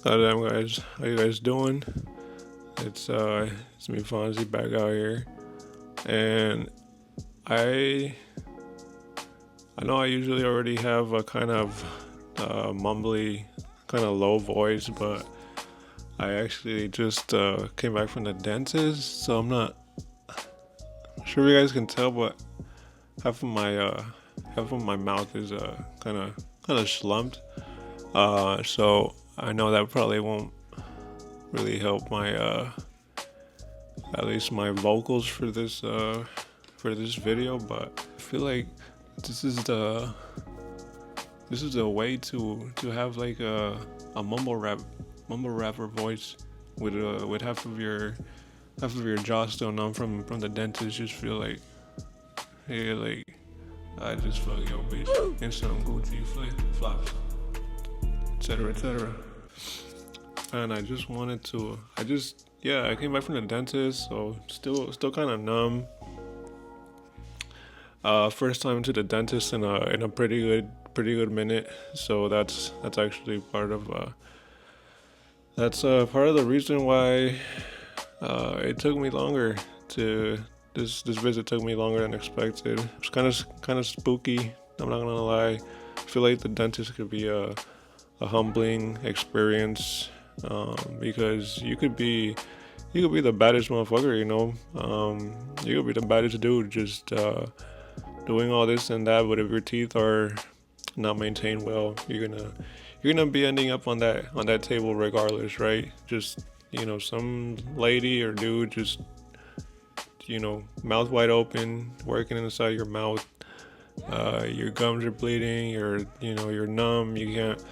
Goddamn guys, how you guys doing? It's me Fonzie back out here, and I I know I usually already have a kind of mumbly, kind of low voice, but I actually just came back from the dentist, so I'm not sure you guys can tell, but half of my uh, half of my mouth is kind of slumped. So I know that probably won't really help my at least my vocals for this video, but I feel like this is the this is a way to have like a mumble rapper voice with half of your jaw still numb from the dentist. Just feel like, hey, like I just fuck your bitch and some Gucci flip flops, etc. etc. And I just wanted to I just yeah, I came back from the dentist, so still kind of numb. First time to the dentist in a pretty good minute. So that's actually part of the reason why it took me longer to this visit took me longer than expected. It's kind of spooky. I'm not gonna lie. I feel like the dentist could be a humbling experience, because you could be the baddest motherfucker, you know. You could be the baddest dude, just doing all this and that, but if your teeth are not maintained well, you're gonna be ending up on that table regardless, right? Just some lady or dude just mouth wide open, working inside your mouth. Your gums are bleeding. You're numb. You can't.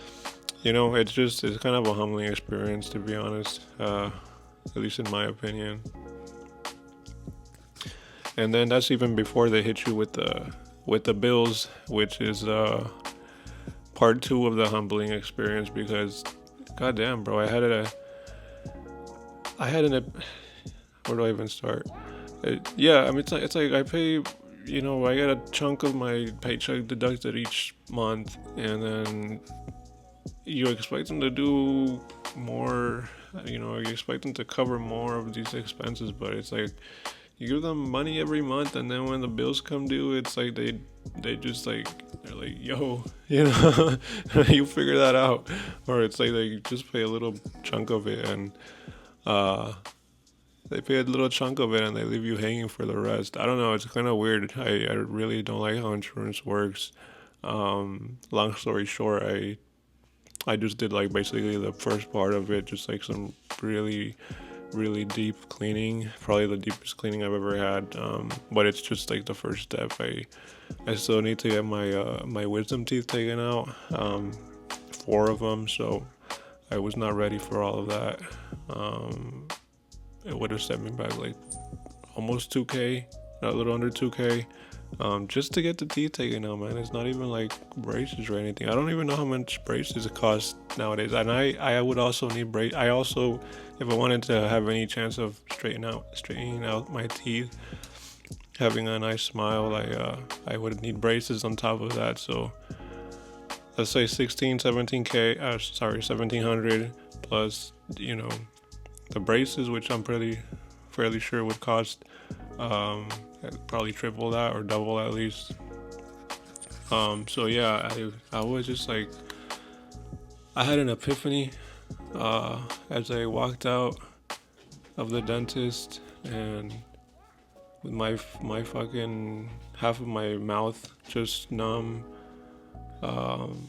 It's kind of a humbling experience, to be honest. At least in my opinion. And then that's even before they hit you with the bills, which is part two of the humbling experience. Because, goddamn, bro, I had an. Where do I even start? Yeah, I mean, it's like I pay. I get a chunk of my paycheck deducted each month, and then you expect them to do more. You expect them to cover more of these expenses, but it's like you give them money every month, and then when the bills come due, it's like they just like they're like, yo, you figure that out, or it's like they just pay a little chunk of it, and uh they pay a little chunk of it and they leave you hanging for the rest. I don't know, it's kind of weird. I really don't like how insurance works. Long story short, I just did like basically the first part of it, just like some really really deep cleaning, probably the deepest cleaning I've ever had. But it's just like the first step. I still need to get my wisdom teeth taken out, four of them. So I was not ready for all of that. It would have set me back like almost 2K, a little under 2K, just to get the teeth taken out, man. It's not even like braces or anything. I don't even know how much braces it costs nowadays. And I would also need brace. I also, if I wanted to have any chance of straightening out my teeth, having a nice smile, I would need braces on top of that. So let's say 16, 17K. Sorry, 1700 plus, the braces, which I'm pretty fairly sure would cost um, probably triple that or double at least. So yeah, I was just like, I had an epiphany as I walked out of the dentist, and with my fucking half of my mouth just numb, um,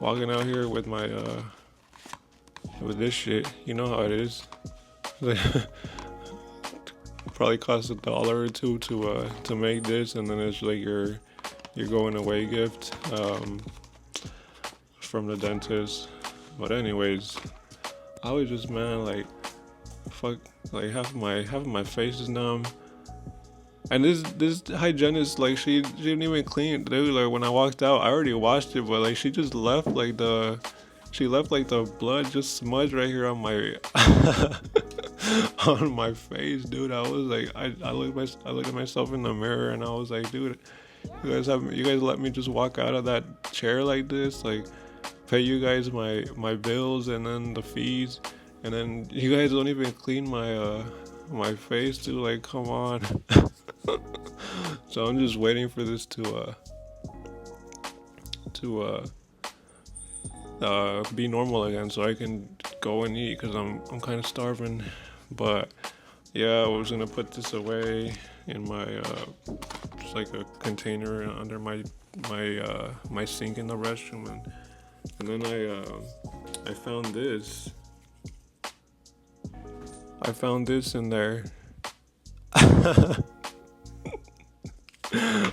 walking out here with my with this shit. You know how it is. Like, probably cost $1 or two to make this, and then it's like your going away gift from the dentist. But anyways, I was just, man, like, fuck, like half of my face is numb. And this hygienist, like, she didn't even clean it, dude. Like, when I walked out, I already washed it, but like she just left like the blood just smudged right here on my on my face, dude. I was like, I looked at myself in the mirror, and I was like, dude, you guys let me just walk out of that chair like this, like, pay you guys my bills and then the fees, and then you guys don't even clean my face, dude. Like, come on. So I'm just waiting for this to be normal again, so I can go and eat because I'm kind of starving. But yeah, I was gonna put this away in my just like a container under my sink in the restroom, and then I found this. I found this in there.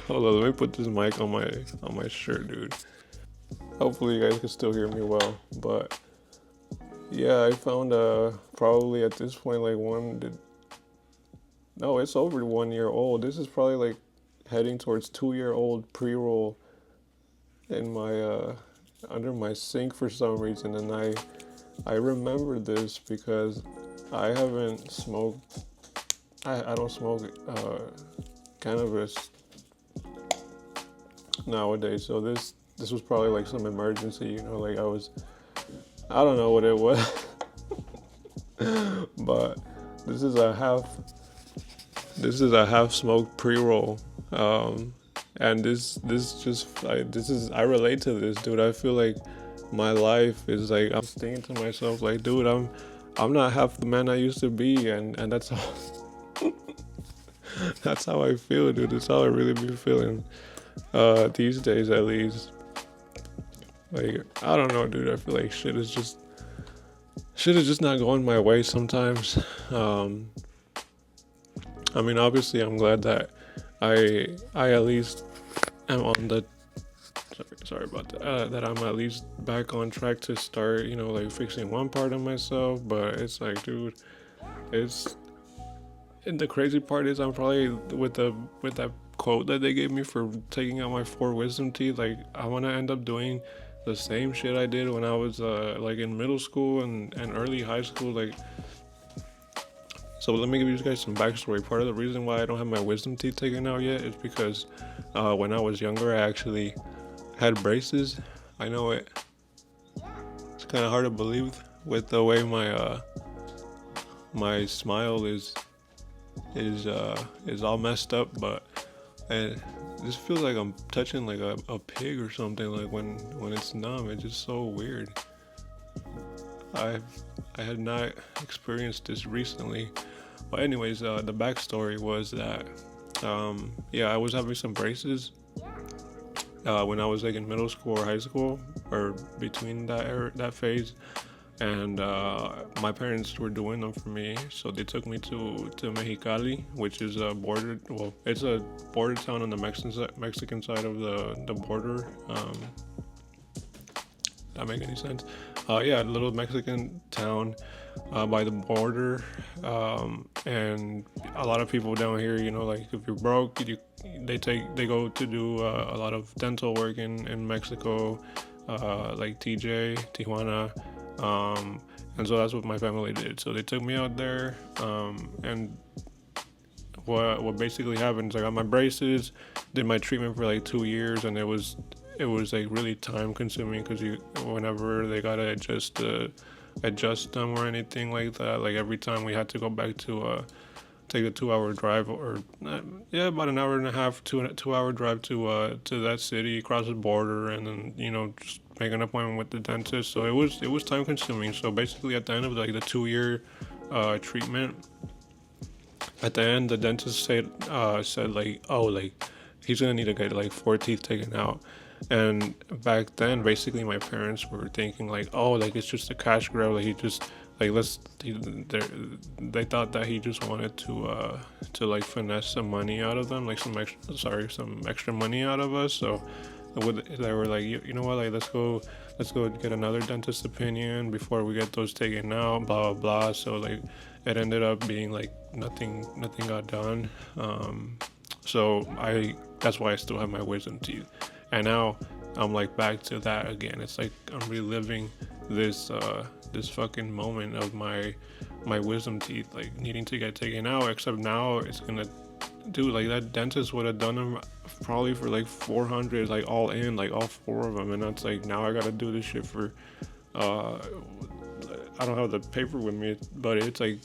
Hold on, let me put this mic on my shirt, dude. Hopefully you guys can still hear me well. But yeah, I found probably at this point like no, it's over 1 year old. This is probably like heading towards 2 year old pre-roll in my under my sink for some reason, and I remember this because I haven't smoked. I don't smoke cannabis nowadays, so this was probably like some emergency, like I don't know what it was. But this is a half smoked pre-roll, and this is I relate to this, dude. I feel like my life is like I'm thinking to myself like, dude, I'm not half the man I used to be, and that's how that's how I feel, dude. That's how I really be feeling these days, at least. Like, I don't know, dude. I feel like shit is just not going my way sometimes. I mean, obviously, I'm glad that I at least am on the sorry about that. That I'm at least back on track to start, like fixing one part of myself. But it's like, dude, and the crazy part is I'm probably with that quote that they gave me for taking out my 4 wisdom teeth. Like, I want to end up doing the same shit I did when I was like in middle school and early high school. Like, so let me give you guys some backstory. Part of the reason why I don't have my wisdom teeth taken out yet is because when I was younger, I actually had braces. I know it's kind of hard to believe with the way my smile is all messed up, but this feels like I'm touching like a pig or something. Like when it's numb, it's just so weird. I had not experienced this recently, but anyways, the backstory was that I was having some braces when I was like in middle school or high school, or between that phase. And my parents were doing them for me, so they took me to Mexicali, which is it's a border town on the Mexican side of the border. That make any sense? A little Mexican town by the border, and a lot of people down here, like if you're broke, they go to do a lot of dental work in Mexico, like Tijuana. And so that's what my family did. So they took me out there, and what basically happened is I got my braces, did my treatment for like 2 years, and it was like really time consuming because whenever they gotta adjust them or anything like that, like every time we had to go back to take a 2 hour drive, or about an hour and a half to a 2 hour drive to that city, cross the border, and then just make an appointment with the dentist. So it was time consuming. So basically at the end of like the 2 year treatment, at the end the dentist said like, oh, like he's gonna need to get like 4 teeth taken out. And back then basically my parents were thinking like, oh, like it's just a cash grab, like he just like they thought that he just wanted to like finesse some money out of them, like some extra money out of us. So they were like, you know what, like let's go get another dentist opinion before we get those taken out, blah blah blah. So like it ended up being like nothing got done. So that's why I still have my wisdom teeth, and now I'm like back to that again. It's like I'm reliving this fucking moment of my wisdom teeth like needing to get taken out, except now it's gonna dude, like that dentist would have done them probably for like 400, like all in, like all four of them, and that's like now I gotta do this shit for. Uh, I don't have the paper with me, but it's like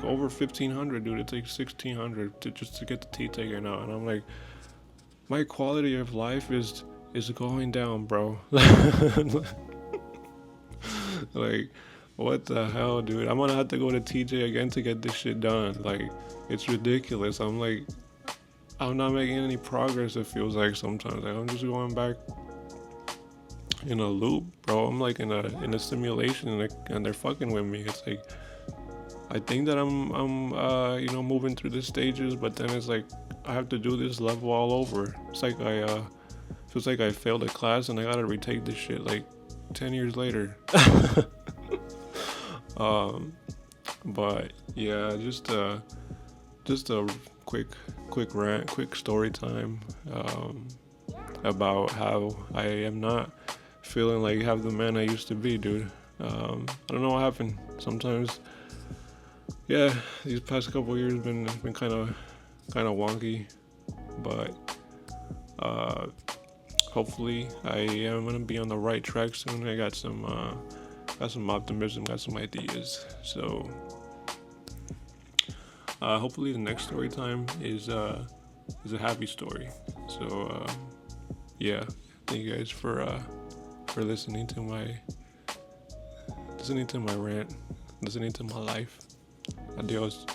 over 1,500, dude. It's like 1,600 to just to get the teeth taken out, and I'm like, my quality of life is going down, bro. Like, what the hell, dude? I'm gonna have to go to TJ again to get this shit done. Like, it's ridiculous. I'm like, I'm not making any progress. It feels like sometimes, like I'm just going back in a loop, bro. I'm like in a simulation, and they're fucking with me. It's like I think that I'm moving through the stages, but then it's like I have to do this level all over. It's like feels like I failed a class and I gotta retake this shit like 10 years later. But yeah, just a quick rant, quick story time about how I am not feeling like half the man I used to be, dude. I don't know what happened. Sometimes, yeah, these past couple years been kind of wonky, but hopefully I am gonna be on the right track soon. I got some optimism, got some ideas. So hopefully the next story time is a happy story. So yeah, thank you guys for listening to my rant, listening to my life. Adios.